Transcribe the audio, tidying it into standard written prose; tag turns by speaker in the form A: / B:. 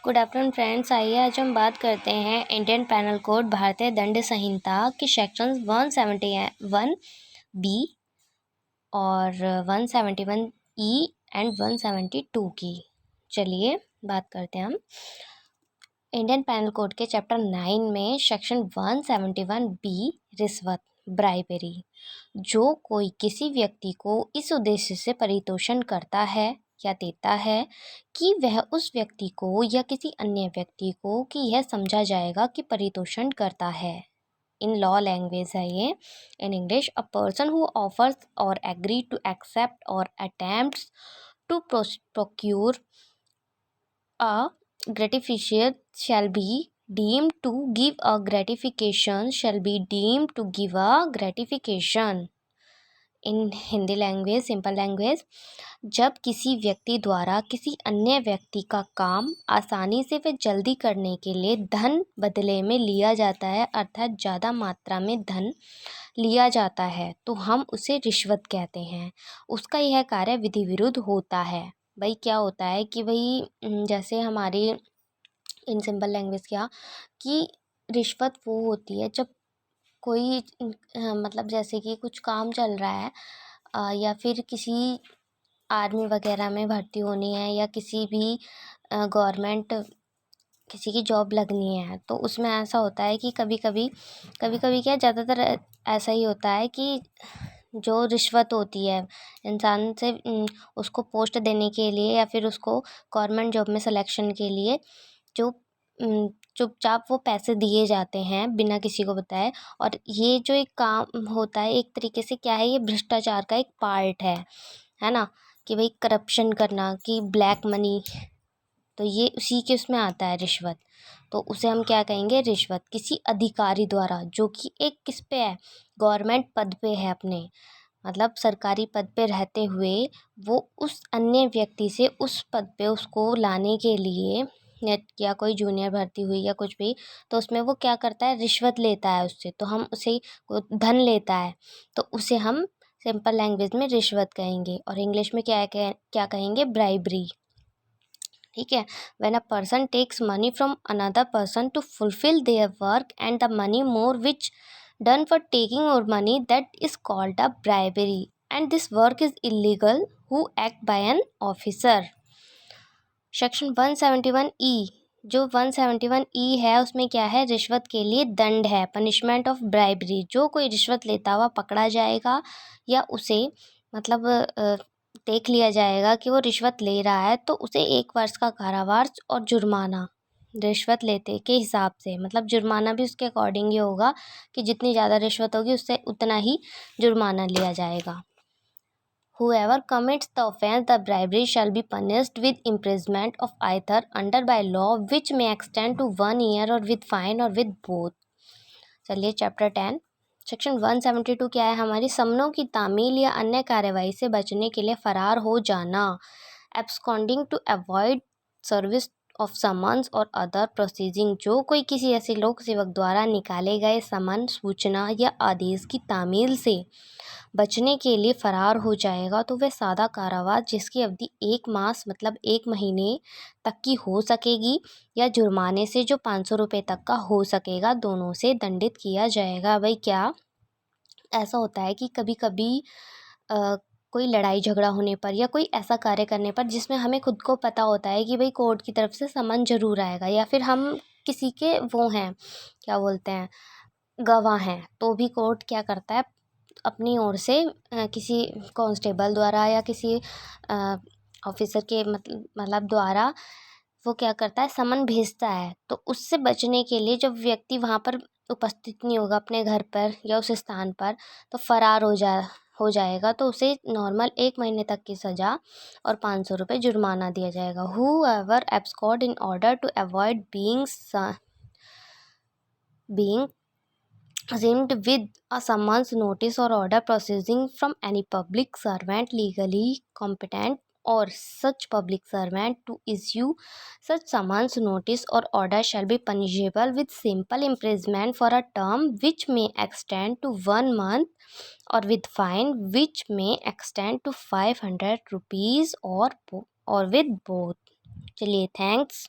A: Good afternoon friends. आइए आज हम बात करते हैं इंडियन पैनल कोड भारतीय दंड संहिता के सेक्शंस 171 बी और 171 ई एंड 172 की। चलिए बात करते हैं हम इंडियन पैनल कोड के चैप्टर 9 में सेक्शन 171 बी रिश्वत ब्राइबरी। जो कोई किसी व्यक्ति को इस उद्देश्य से परितोषण करता है या देता है कि वह उस व्यक्ति को या किसी अन्य व्यक्ति को कि यह समझा जाएगा कि परितोषण करता है। इन लॉ लैंग्वेज है ये। In English, a person who offers or agree to accept or attempts to procure a gratification shall be deemed to give a gratification shall be deemed to give a gratification। In Hindi language, simple language, जब किसी व्यक्ति द्वारा किसी अन्य व्यक्ति का काम आसानी से व जल्दी करने के लिए धन बदले में लिया जाता है, अर्थात ज़्यादा मात्रा में धन लिया जाता है, तो हम उसे रिश्वत कहते हैं। उसका यह कार्य विधि विरुद्ध होता है। भाई क्या होता है कि भाई जैसे हमारी इन सिंपल लैंग्वेज क्या कि रिश्वत वो होती है जब कोई मतलब जैसे कि कुछ काम चल रहा है या फिर किसी आर्मी वगैरह में भर्ती होनी है या किसी भी गवर्नमेंट किसी की जॉब लगनी है, तो उसमें ऐसा होता है कि कभी कभी क्या ज़्यादातर ऐसा ही होता है कि जो रिश्वत होती है इंसान से उसको पोस्ट देने के लिए या फिर उसको गवर्नमेंट जॉब में सिलेक्शन के लिए जो चुपचाप वो पैसे दिए जाते हैं बिना किसी को बताए। और ये जो एक काम होता है एक तरीके से क्या है, ये भ्रष्टाचार का एक पार्ट है ना, कि भाई करप्शन करना, कि ब्लैक मनी, तो ये उसी के उसमें आता है रिश्वत। तो उसे हम क्या कहेंगे, रिश्वत। किसी अधिकारी द्वारा जो कि एक किस पे है, गवर्नमेंट पद पे है अपने, मतलब सरकारी पद पे रहते हुए वो उस अन्य व्यक्ति से उस पद पे उसको लाने के लिए या कोई जूनियर भर्ती हुई या कुछ भी, तो उसमें वो क्या करता है, रिश्वत लेता है उससे, तो हम उसे धन लेता है, तो उसे हम सिंपल लैंग्वेज में रिश्वत कहेंगे। और इंग्लिश में क्या कहेंगे, ब्राइबरी। ठीक है। When a person takes money from another person to fulfil their work and the money more which done for taking more money, that is called a bribery and this work is illegal who act by an officer। Section 171 ई, जो 171 ई है उसमें क्या है, रिश्वत के लिए दंड है, पनिशमेंट ऑफ ब्राइबरी। जो कोई रिश्वत लेता हुआ पकड़ा जाएगा या उसे मतलब देख लिया जाएगा कि वो रिश्वत ले रहा है, तो उसे 1 वर्ष का कारावास और जुर्माना, रिश्वत लेते के हिसाब से, मतलब जुर्माना भी उसके अकॉर्डिंग ही होगा कि जितनी ज़्यादा रिश्वत होगी उससे उतना ही जुर्माना लिया जाएगा। Whoever commits the offence the bribery shall be punished with imprisonment of either under by law which may extend to 1 year or with fine or with both। चलिए चैप्टर 10 सेक्शन 172 क्या है, हमारी समनों की तामील या अन्य कार्यवाही से बचने के लिए फरार हो जाना, absconding to avoid service of summons or other proceeding. जो कोई किसी ऐसे लोक सेवक द्वारा निकाले गए समन, सूचना या आदेश की तामील से बचने के लिए फरार हो जाएगा, तो वह सादा कारावास जिसकी अवधि 1 मास मतलब 1 महीने तक की हो सकेगी या जुर्माने से जो 500 रुपये तक का हो सकेगा, दोनों से दंडित किया जाएगा। भाई क्या ऐसा होता है कि कभी कभी कोई लड़ाई झगड़ा होने पर या कोई ऐसा कार्य करने पर जिसमें हमें खुद को पता होता है कि भाई कोर्ट की तरफ से समन जरूर आएगा, या फिर हम किसी के वो हैं, क्या बोलते हैं, गवाह हैं, तो भी कोर्ट क्या करता है, अपनी ओर से किसी कांस्टेबल द्वारा या किसी ऑफिसर के मतलब द्वारा वो क्या करता है, समन भेजता है। तो उससे बचने के लिए जब व्यक्ति वहाँ पर उपस्थित नहीं होगा अपने घर पर या उस स्थान पर, तो फरार हो जाएगा, तो उसे नॉर्मल 1 महीने तक की सज़ा और 500 रुपये जुर्माना दिया जाएगा। Whoever abscond in order to avoid being assumed with a summons, notice or order proceeding from any public servant legally competent or such public servant to issue such summons, notice or order shall be punishable with simple imprisonment for a term which may extend to 1 month or with fine which may extend to 500 rupees or with both। चलिए thanks.